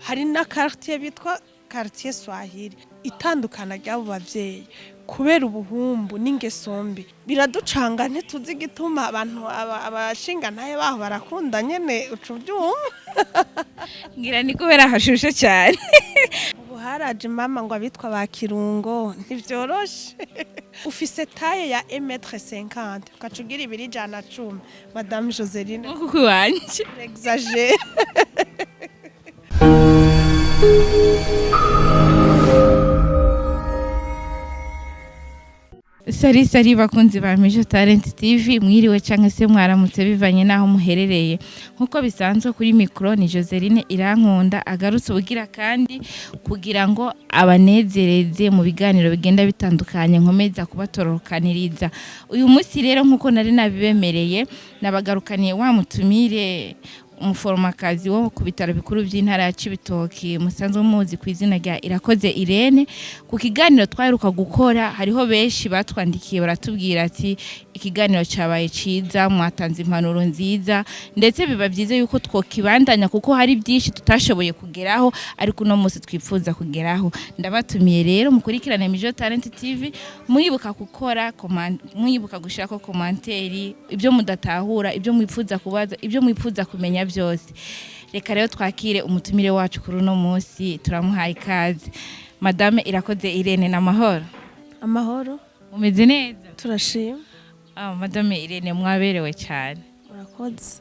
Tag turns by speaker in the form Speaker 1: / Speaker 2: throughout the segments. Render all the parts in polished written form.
Speaker 1: hari na quartier bitwa quartier Swahili itandukana ry'abo bavyeyi kubera ubuhumbu n'ingeso mbi biraducanga ntituzi gituma abantu abashinga ntaye baho barakunda nyene ucuvyuma
Speaker 2: ngira ni kubera hashushe cyane
Speaker 1: ubu haraje mama ngo abitwa ba kirungo ntivyoroshe ufise taye ya 1m50 ukacugira 210 madame Joseline
Speaker 2: kuko wanje
Speaker 1: exagere
Speaker 2: Sari bakunzi ba MIJO Talent TV mwiriwe canke se mwaramutse bivanye naho muherereye nkuko bisanzwe kuri micro ni Joseline Irankunda agarutse ubugira kandi kugira ngo abanezereze mu biganiro bigenda bitandukanye nkomeza kubatorokaniriza uyu munsi rero nkuko nari nabibemereye nabagarukaniye wa mutumire umuformakazi wo kubitaro bikuru by'intara ya Cibitoke musanzwe muzi ku izina rya IRAKOZE Irène ku kiganiro twaheruka gukora hariho benshi batwandikiye baratubwira ati ikiganiro cyabaye ciza mwatanze impanuro nziza ndetse biba byiza yuko twokibandanya kuko hari byinshi tutashoboye kugeraho ariko no munsi twifuza kugeraho ndabatumiye rero mukurikirane MIJO Talent TV muyibuka gukora muyibuka gushaka commentaire ibyo mudatahura ibyo mwifuza kubaza ibyo mwifuza kumenya byose reka rero twakire umutumire wacu kuri uno munsi turamuhaye ikaze madame IRAKOZE Irène namahoro
Speaker 1: amahoro
Speaker 2: umeze neza
Speaker 1: turashima
Speaker 2: madame Irène mwaberewe cyane
Speaker 1: urakoze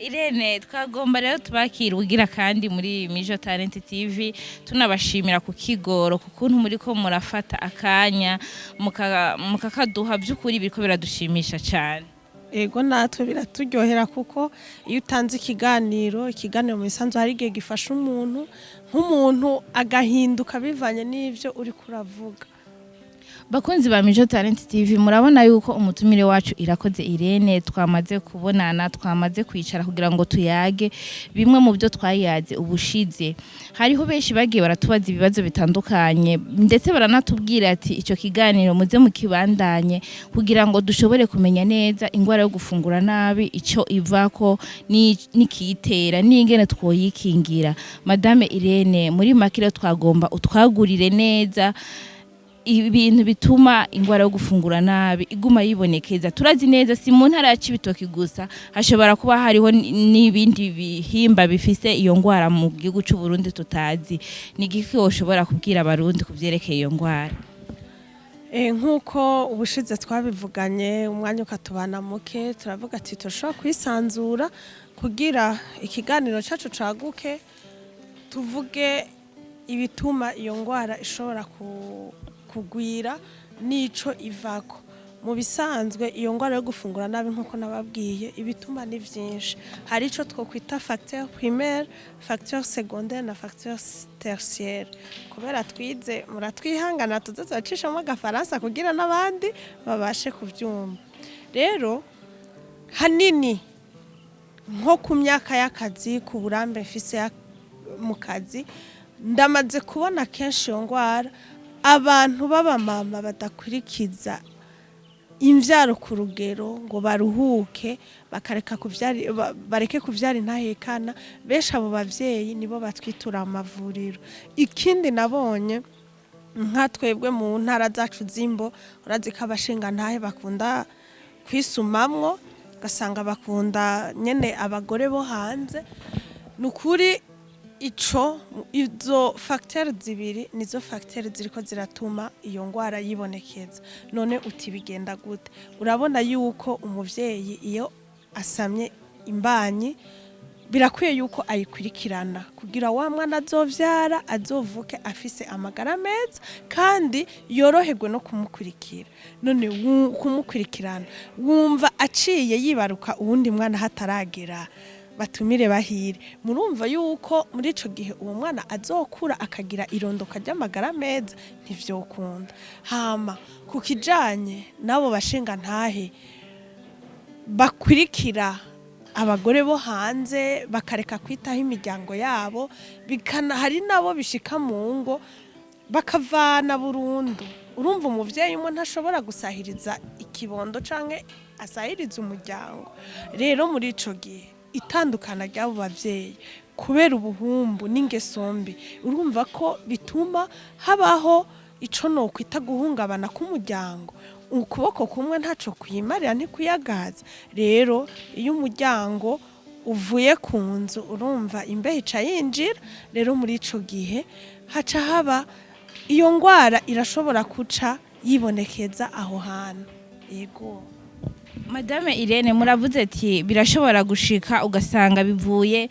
Speaker 2: Irène twagomba rero tubakira ugira kandi muri MIJO Talent TV tunabashimira ku kigoro kukuntu muri ko murafata akanya mukakaduha by'ukuri biriko biradushimisha cyane
Speaker 1: ego natwe biraturyohera kuko iyo utanze ikiganiro mu bisanzwe hari igihe gifasha umuntu nk'umuntu agahinduka bivanye n'ivyo uri kuravuga
Speaker 2: bakunzi ba MIJO Talent TV murabona yuko umutumire wacu IRAKOZE Irène twamaze kubonana twamaze kwicara kugira ngo tuyage bimwe mu byo twayaze ubushize hariho benshi bagiye baratubaza ibibazo bitandukanye ndetse baranatubwira ati icyo kiganiro muze mukibandanye kugira ngo dushobore kumenya neza ingwara yo gufungura nabi icyo ivako nikiyitera n'ingene twoyikingira madame Irène muri makire twagomba utwagurire neza ibintu bituma ingwara yo gufungura nabi iguma yibonekeza turazi neza si mu ntara ya Cibitoke gusa hashobora kuba hariho n'ibindi bihimba bifise iyo ngwara mu gihugu cy'u Burundi tutazi ni giki woshobora kubwira abarundi kuvyerekeye iyo ngwara
Speaker 1: nkuko ubushize twabivuganye umwanya ukatubana muke turavuga ati turashobora kwisanzura kugira ikiganiro cyacu caguke tuvuge ibituma iyo ngwara ishobora kugwira nico ivako mu bisanzwe iyo ngwara yo gufungura nabi nkuko nababwiye ibituma ni byinshi hari ico twokwita facteur primaire facteur secondaire na facteur tertiaire kubera twize muratwihangana tuzazacishamo agafaransa kugira n'abandi babashe kuvyumva rero hanini nko ku myaka y'akazi ku burambe mfise mu kazi ndamaze kubona kenshi iyo ngwara abantu b'abamama badakurikiza imvyaro ku rugero ngo baruhuke bareke kuvyara intahekana benshi abo bavyeyi nibo batwitura amavuriro ikindi nabonye nka twebwe mu ntara zacu zimbo urazi ko abashinga ntahe bakunda kwisumamwo gasanga bakunda nyene abagore bo hanze nukuri izo facteur zibiri nizo facteur ziriko ziratuma iyo ngwara yibonekeza none uti bigenda gute urabona yuko umuvyeyi iyo asamye imbanyi birakwiye yuko ayikurikirana kugira wa mwana azovyara azovuke afise amagara meza kandi yoroherwe no kumukurikira none kumukurikirana wumva aciye yibaruka uwundi mwana hataragera batumire bahire murumva yuko muri ico gihe uwo mwana azokura akagira irondoka ry'amagara meza ntivyokunda hama kukijanye nabo bashinga ntahe bakurikira abagore bo hanze bakareka kwitaho imiryango yabo hari nabo bishika mu ngo bakavana burundu urumva umuvyeyi umwe ntashobora gusahiriza ikibondo canke asahiriza umuryango rero muri ico gihe itandukana ry'abo bavyeyi kubera ubuhumbu n'ingeso mbi urumva ko bituma habaho ico no kwita guhungabana k'umuryango ukuboko kumwe ntaco kwimarira ntikuyagaza rero iyo umuryango uvuye ku nzu urumva imbeho ica yinjira rero muri ico gihe haca haba iyo ngwara irashobora kuca yibonekeza aho hantu yego
Speaker 2: Madame Irene muravuze ati birashobora gushika ugasanga bivuye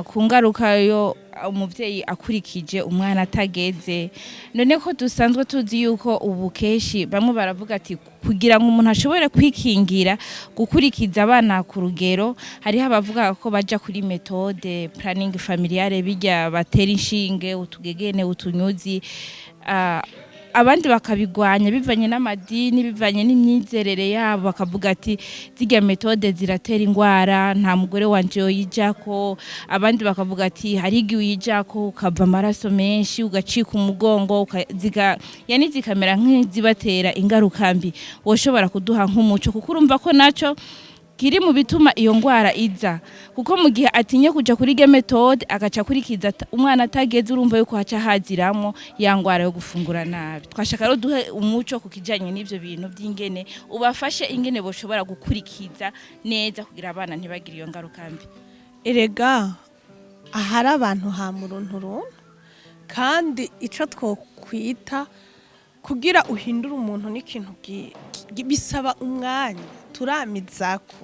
Speaker 2: ku ngaruka yo umuvyeyi akurikije umwana atageze none ko dusanzwe tuzi yuko ubu keshi bamwe baravuga ati kugira ngo umuntu ashobore kwikingira gukurikiza abana ku rugero hariho abavuga ko baja kuri metode planning familiale bijya batera inshinge utugegene utunyuzi abandi bakabigwanya bivanye n'amadini bivanye n'imyizerere yabo bakavuga ati zirya metode ziratera ingwara nta mugore wanje yoyijako abandi bakavuga ati hari igihe uyijako ukava amaraso menshi ugacika umugongo yani zikamera nk'izibatera ingaruka mbi woshobora kuduha nk'umuco kuko urumva ko naco kiri mu bituma iyo ngwara iza kuko mu gihe atinye kuja kuri ge metode agaca kurikiza umwana atageze urumva yuko haca haziramwo ya ngwara yo gufungura nabi twashaka rero duhe umuco kukijanye n'ivyo bintu by'ingene ubafashe ingene boshobora gukurikiza neza kugira abana ntibagire iyo ngaruka mbi
Speaker 1: erega ahari abantu ha murunturuntu kandi ico twokwita kugira uhindura umuntu n'ikintu bisaba umwanya turamizako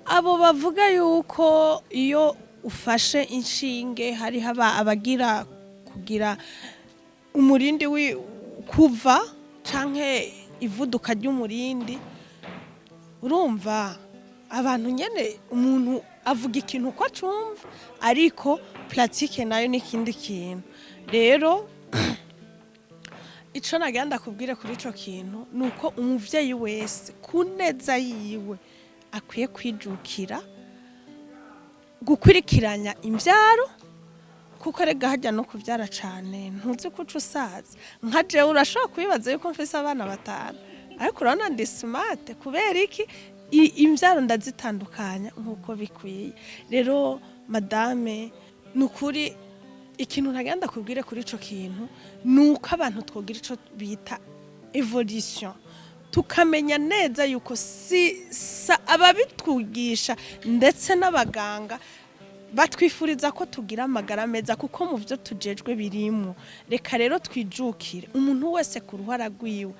Speaker 1: abo bavuga yuko iyo ufashe inshinge hari haba abagira kugira umurindi kuva canke ivuduka ry'umurindi urumva abantu nyene umuntu avuga ikintu ko acumva ariko pratique nayo n'ikindi kintu rero ico nagenda kubwire kuri ico kintu nuko umuvyeyi wese kuneza yiwe akwiye kwijukira gukurikiranya imvyaro kuko rega hajya no kuvyara cane ntuzi kuca usaza nka jewe urashobora kubibaza yuko mfise abana 5 ariko urabona ndi smart kubera iki imvyaro ndazitandukanya nkuko bikwiye rero madame nukuri ikintu ntagenda kubwire kuri ico kintu nuko abantu twogira ico bita evolution tukamenya neza yuko ababitwigisha ndetse n'abaganga batwifuriza ko tugira amagara meza kuko mu byo tujejwe birimo reka rero twijukire umuntu wese ku ruhara rwiwe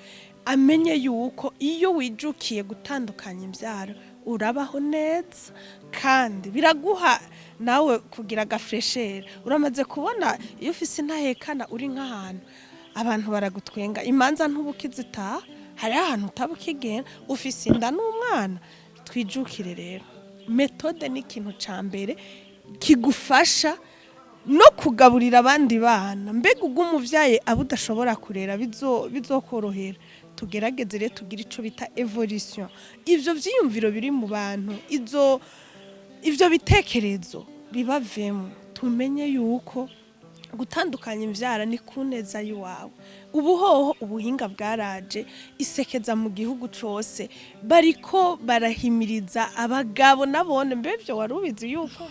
Speaker 1: amenye yuko iyo wijukiye gutandukanya imbyaro urabaho neza kandi biraguha nawe kugira agafresheri uramaze kubona iyo ufise intahekana uri nk'ahantu abantu baragutwenga imanza ntubukizitaha hari ahantu utabukigenda ufise inda n'umwana twijukire rero metode ni ikintu ca mbere kigufasha no kugaburira abandi bana mbega ugumuvyaye abudashobora kurera bizokorohera tugerageze rero tugira ico bita evolution ivyo vyiyumviro biri mu bantu ivyo bitekerezo bibavemo tumenye yuko gutandukanya imvyara ni kuneza yiwawe ubuhoho ubuhinga bwaraje isekeza mu gihugu cose bariko barahimiriza abagabo nabone mbevyo warubizi yuko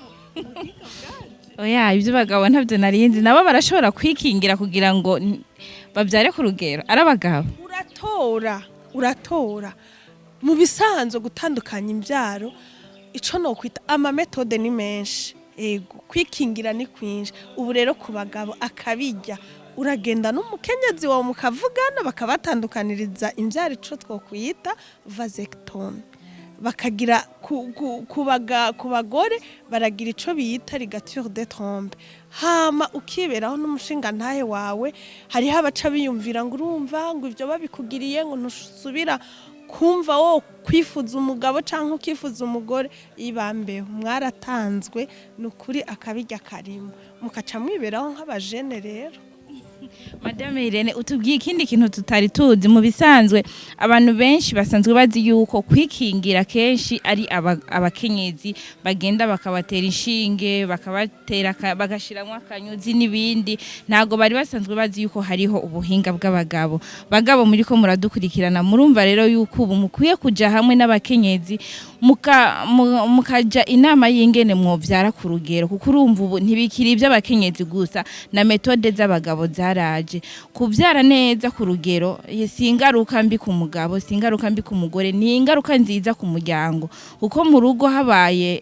Speaker 2: oya ibyo bagabo ntabyo narinzi nabo barashobora kwikingira kugira ngo babyare ku rugero arabagabo
Speaker 1: uratora mu bisanzwe gutandukanya imbyaro ico no kwita ama metode ni menshi ego kwikingira ni kwinshi ubu rero ku bagabo akabijya uragenda n'umukenyezi wawe mukavugana bakabatandukaniriza imbyaro ico twokwita vasectomy bakagira ku bagore baragira ico biyita ligature de trompe hama ukiberaho n'umushinga ntahe wawe hariho abaca biyumvira ngo urumva ngo ivyo babikugiriye ngo ntusubira kumva wo kwifuza umugabo canke ukifuza umugore ibambeho mwaratanzwe nukuri akabijya karimo mukaca mwiberaho nk'abajene rero
Speaker 2: Madame Irene utubwiye ikindi kintu tutari tuzi mu bisanzwe abantu benshi basanzwe bazi yuko kwikingira kenshi ari abakenyezi bagenda bakabatera inshinge bakabatera bagashiramwo akanyuzi n'ibindi ntago bari basanzwe bazi yuko hariho ubuhinga bw'abagabo bagabo muri ko muradukurikirana murumva rero yuko ubu mukwiye kuja hamwe n'abakenyezi mukaja inama y'ingene mwovyara ku rugero kuko urumva ubu ntibikiri ivy'abakenyezi gusa na metode z'abagabo zaraje kuvyara neza ku rugero si ingaruka mbi ku mugabo si ingaruka mbi ku mugore ni ingaruka nziza ku muryango kuko mu rugo habaye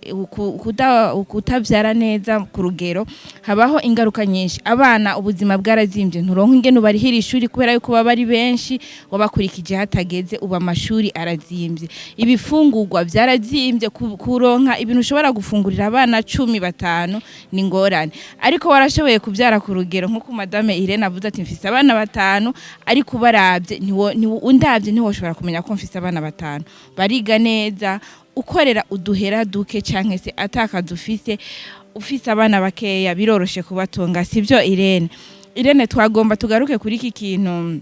Speaker 2: kutavyara neza ku rugero habaho ingaruka nyinshi abana ubuzima bwarazimbye nturonka ingene ubarihira ishuri kubera yuko baba ari benshi wabakurikije hatageze uba amashuri arazimbye ibifungurwa byarazimbye kuronka ibintu ushobora gufungurira abana 15 ni ngorane ariko warashoboye kuvyara ku rugero nkuko Madame Irene avuze ati mfise abana 5 ariko ubarabye undavye ntiwoshobora kumenya ko mfise abana 5 bariga neza ukorera uduhera duke canke se atakaza ufise abana bakeya biroroshe kubatunga sivyo Irene twagomba tugaruke kuri iki kintu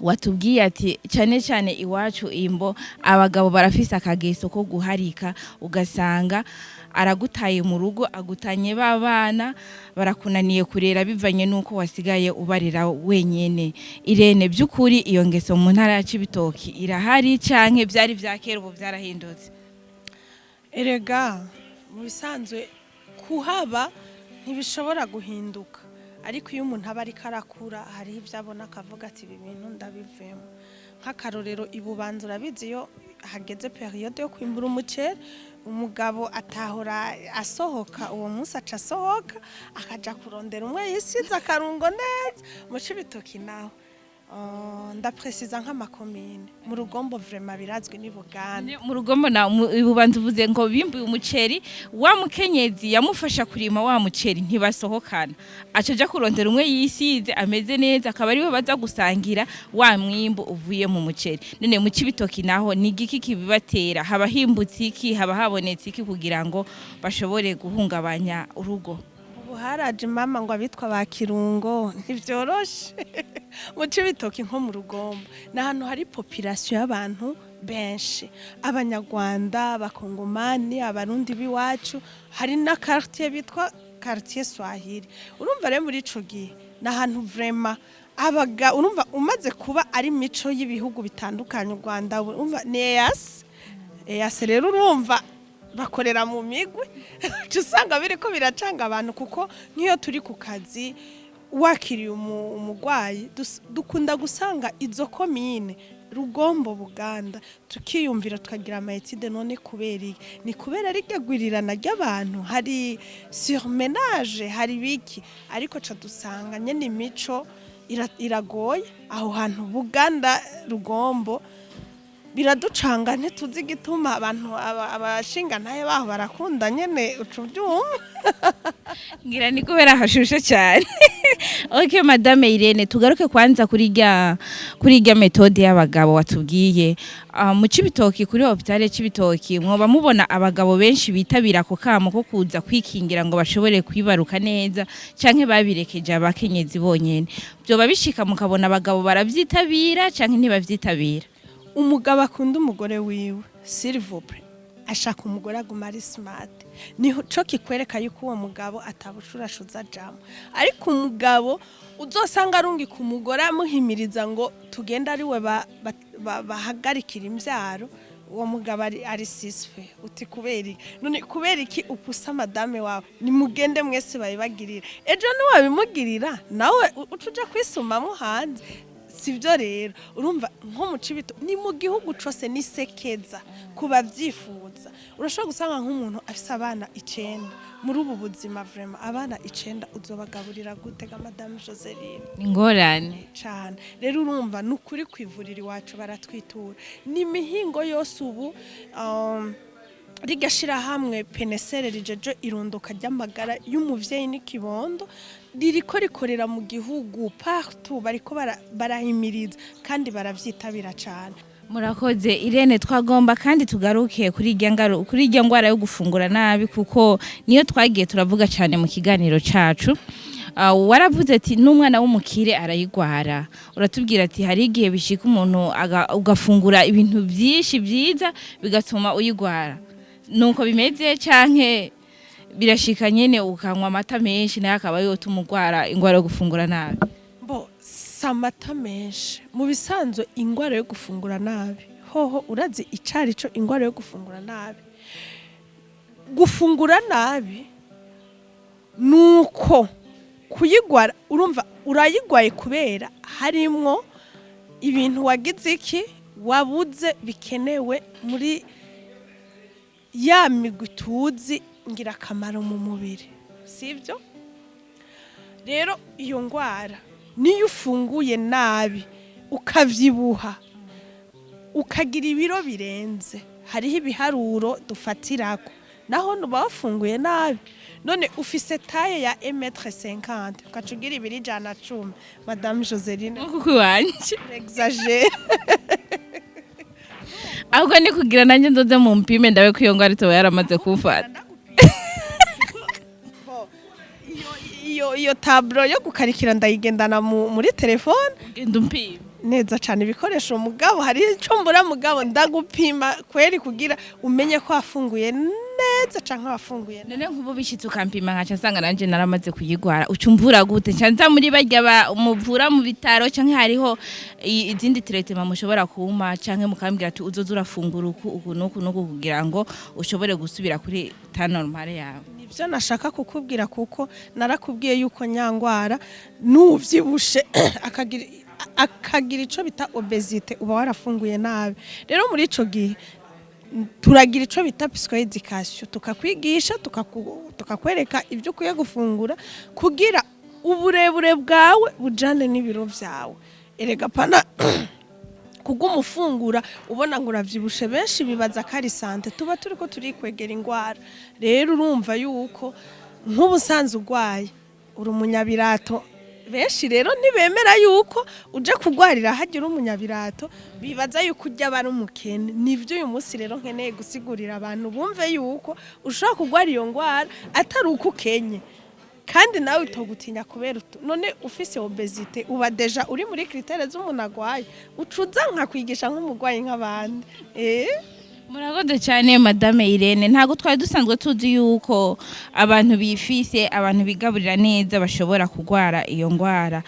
Speaker 2: watubwiye ati cyane cyane iwacu imbo abagabo barafise akageso ko guharika ugasanga aragutaye mu rugo agutanye babana barakunaniye kurera bivanye nuko wasigaye ubarira wenyene Irene byukuri iyo ngeso mu ntara ya Cibitoke irahari canke byari vyakera ubu byarahindutse
Speaker 1: erega mu bisanzwe kuhaba ntibishobora guhinduka ariko iyo umuntu aba ariko arakura hari ibyo abona akavuga ati ibi bintu ndabivemo nk'akarorero ibubanza urabizi iyo hageze periode yo kwimbura umuceri umugabo atahora asohoka uwo munsi aca asohoka akaja kurondera umwe yisize akarungo neza mu Cibitoke naho ndapresiza nk'amakomine mu rugombo vraiment birazwi ni Buganda
Speaker 2: mu rugombo na ibubanza uvuze ngo bimbuye umuceri wa mukenyezi yamufasha kurima wa muceri ntibasohokana acaja kurondera umwe yisize ameze neza akaba ariwe baza gusangira wa mwimbo uvuye mu muceri none mu Cibitoke naho ni igiki kibibatera haba himbutse iki haba habonetse iki kugira ngo bashobore guhungabanya urugo
Speaker 1: haraje mama ngo abitwa ba kirungo ntivyoroshe mu Cibitoke nko mu rugombo nahantu hari population y'abantu benshi abanyarwanda bakongomani abarundi biwacu hari na quartier bitwa quartier Swahili urumva rero muri ico gihe nahantu vraiment abaga urumva umaze kuba ari mico y'ibihugu bitandukanye u Rwanda urumva EAS rero urumva bakorera mu migwi usanga biriko biracanga abantu kuko nk'iyo turi ku kazi wakiriye umugwayi dukunda gusanga izo komine rugombo Buganda tukiyumvira tukagira amayetide none kubera ni kubera rigegwirirana ry'abantu hari surmenage hari biki ariko ca dusanga nyene imico iragoye aho hantu Buganda rugombo biraducanga ntituzi gituma abantu abashinga ntaye baho barakunda nyene ucubyuma
Speaker 2: ngira ni kubera hashushe cyane okay Madame Irene tugaruke kwanza kuri rya metode y'abagabo watubwiye mu Cibitoke kuri hopitale Cibitoke mwoba mubona abagabo benshi bitabira ko kamo ko kuza kwikingira ngo bashobore kwibaruka neza canke babirekeje abakenyezi bonyene byo babishika mukabona abagabo baravyitabira canke ntibavyitabira umugabo akunda umugore wiwe s'il vous plaît ashaka umugore aguma ari smart niho cyo kikwereka yuko uwo mugabo atabushurashuza jamo ariko umugabo uzosanga arungi ku mugore amuhimiriza ngo tugenda ari we bahagarikira imbyaro uwo mugabo ari sisfe uti kubera iki upusa madame wawe ni mugende mwese bayibagirira ejo niwabimugirira nawe ucuja kwisumamo hanze sivyo rero urumva nko mu Cibitoke ni mu gihugu cose nisekeza kuba vyifuza urashobora gusanga nk'umuntu afise abana 9 muri ubu buzima vraiment abana 9 uzobagaburira gutega Madame Joseline ingorane
Speaker 1: cyane rero urumva nukuri kwivurira iwacu baratwitura ni mihingo yose ubu rigashira hamwe penesere rijeje irunduka ry'amagara y'umuvyeyi n'ikibondo ririko rikorera mu gihugu partout bariko barahimiriza kandi baravyitabira cyane
Speaker 2: murakoze Irene twagomba kandi tugaruke kuri irya ngwara yo gufungura nabi kuko niyo twagiye turavuga cyane mu kiganiro cacu waravuze ati n'umwana w'umukire arayigwara uratubwira ati hari igihe bishika umuntu ugafungura ibintu byinshi byiza bigatuma uyigwara nuko bimeze canke birashika nyene ukanywa amata menshi naye akaba yotuma ugwara ingwara yo gufungura nabi
Speaker 1: bo samata menshi mu bisanzwe ingwara yo gufungura nabi hoho urazi icari co ingwara yo gufungura nabi gufungura nabi nuko kuyigwara urumva urayigwaye kubera harimwo ibintu wagize iki wabuze bikenewe muri ya migwi tuzi ngirakamaro mu mubiri sivyo rero iyo ngwara niyo ufunguye nabi ukavyibuha ukagira ibiro birenze hariho ibiharuro dufatirako naho nuba wafunguye nabi none ufise taye ya 1m50 ukacugira ibiri jana 10 Madame Joseline
Speaker 2: kuko wanje
Speaker 1: exagere
Speaker 2: ahubwo ni kugira nanjye ndoze mu mpime ndawe ko iyo ngwara itoba yaramaze kumfata
Speaker 1: iyo tablo yo gukarikira ndayigendana muri telefone
Speaker 2: genda umpime
Speaker 1: neza cyane ibikoresho mugabo hari ico mbura mugabo ndagupima kweri kugira umenye ko wafunguye neza canke wafunguye
Speaker 2: none nkubu bishitse ukampima nkaca nsanga nanje naramaze kuyigwara ucumvura gute ncanza muri barya umuvura mu bitaro canke hariho izindi traitement mushobora kuma canke mukambwira ati uzoza urafungura uku nuku kugira ngo ushobore gusubira kuri ta normale yawe
Speaker 1: nivyo nashaka kukubwira kuko narakubwiye yuko nyangwara nuvyibushe akagira ico bita obesite uba warafunguye nabi rero muri ico gihe turagira ico bita psychoeducation tukakwigisha tukakwereka ibyo kuye gufungura kugira uburebure bwawe bujane n'ibiro vyawe erega pana kugumufungura ubona ngo uravyibushe benshi bibaza kari sante tuba turiko turikwegera ingwara rero urumva yuko nk'ubusanzwe ugwaye uri umunyabirato benshi rero ntibemera yuko uje kugwarira hagira umunyabirato bibaza yuko ujya bari umukene nivyo uyu munsi rero nkeneye gusigurira abantu bumve yuko ushobora kugwara iyo ngwara atari uko ukenye kandi nawe utogutinya kubera none ufise obesite uba deja uri muri critères z'umuntu agwaye ucuza nka kwigisha nk'umugwayi nk'abandi
Speaker 2: murakoze cyane Madame Irene ntago twari dusanzwe tuzi yuko abantu bifise abantu bigaburira neza bashobora kugwara iyo ngwara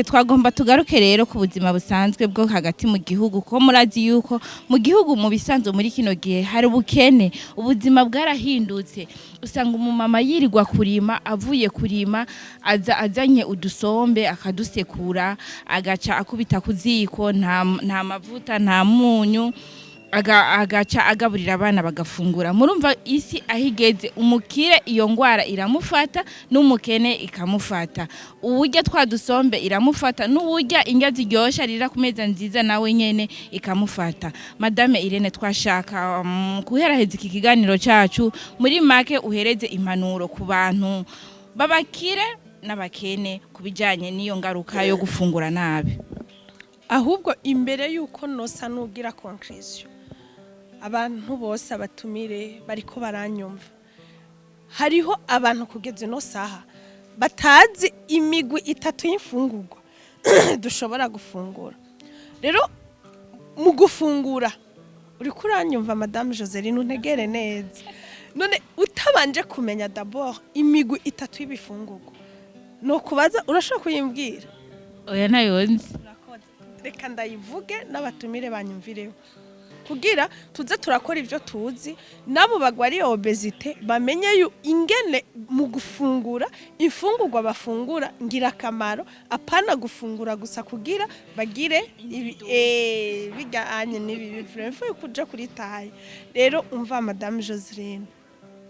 Speaker 2: twagomba tugaruke rero ku buzima busanzwe bwo hagati mu gihugu ko murazi yuko mu gihugu mu bisanzwe muri kino gihe hari ubukene ubuzima bwarahindutse usanga umumama yirirwa kurima avuye kurima azanye udusombe akadusekura agaca akubita kuziko nta mavuta nta munyu agaca agaburira abana bagafungura murumva isi ahigeze umukire iyo ngwara iramufata n'umukene ikamufata uburya twadusombe iramufata n'uburya indya ziryosha rira ku meza nziza nawe nyene ikamufata Madame Irene twashaka kuheraheza iki kiganiro cacu muri make uhereze impanuro ku bantu babakire n'abakene kubijanye n'iyo ngaruka yo gufungura nabi
Speaker 1: ahubwo imbere yuko nosa nugira conclusion abantu bose abatumire bariko baranyumva hariho abantu kugeza no saha batazi imigwi 3 y'imfungurwa dushobora gufungura rero mu gufungura uri kuranyumva Madame Joseline untegere neza none utabanje kumenya d'abord imigwi 3 y'ibifungurwa no kubaza urashaka kuyimbwira
Speaker 2: oya nayonzi
Speaker 1: reka ndayivuge n'abatumire banyumvireho kugira tuze turakora ivyo tuzi nabo bagwari obesite bamenye ingene mu gufungura ifungurwa bafungura ngira kamaro apana gufungura gusa kugira bagire biganye nibi vraiment kuja kuri taye rero umva Madame Joseline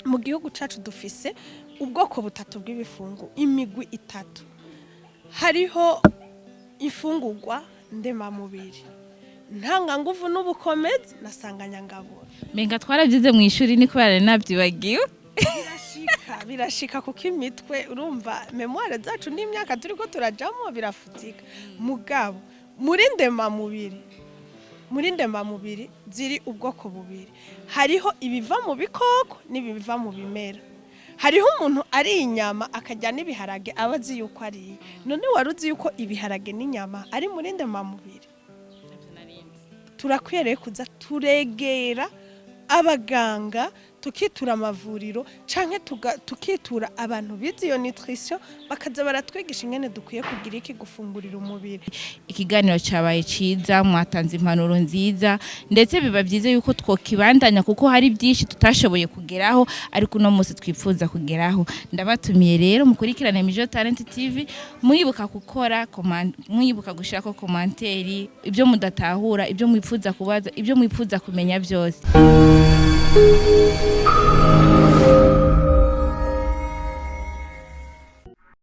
Speaker 1: mu gihugu cacu dufise ubwoko butatu bw'ibifungu imigwi 3 hariho ifungurwa ndema mubiri ntanga nguvu n'ubukomezi nasanganya ngabura
Speaker 2: menga twarabyize mu ishuri ni kubara nabyibagiwe
Speaker 1: birashika kuko imitwe urumva memoire zacu n'imyaka turiko turajamo birafutika mugabo muri ndema mubiri ziri ubwoko bubiri hariho ibiva mu bikoko n'ibiva mu bimera hariho umuntu ari inyama akajya n'ibiharage abazi yuko ari none waruzi yuko ibiharage n'inyama ari muri ndemamubiri. Turakwiye kuza turegera abaganga tukitura amavuriro canke tukitura abantu bize iyo nutrition bakaza baratwigisha ingene dukwiye kugira iki gufungurira umubiri.
Speaker 2: Ikiganiro cyabaye ciza, mwatanze impanuro nziza, ndetse biba byiza yuko twokibandanya kuko hari byinshi tutashoboye kugeraho ariko uno munsi twifuza kugeraho. Ndabatumiye rero mukurikirane MIJO Talent TV, mwibuka gukora mwibuka gushirako komanteri, ibyo mudatahura, ibyo mwifuza kubaza, ibyo mwifuza kumenya byose.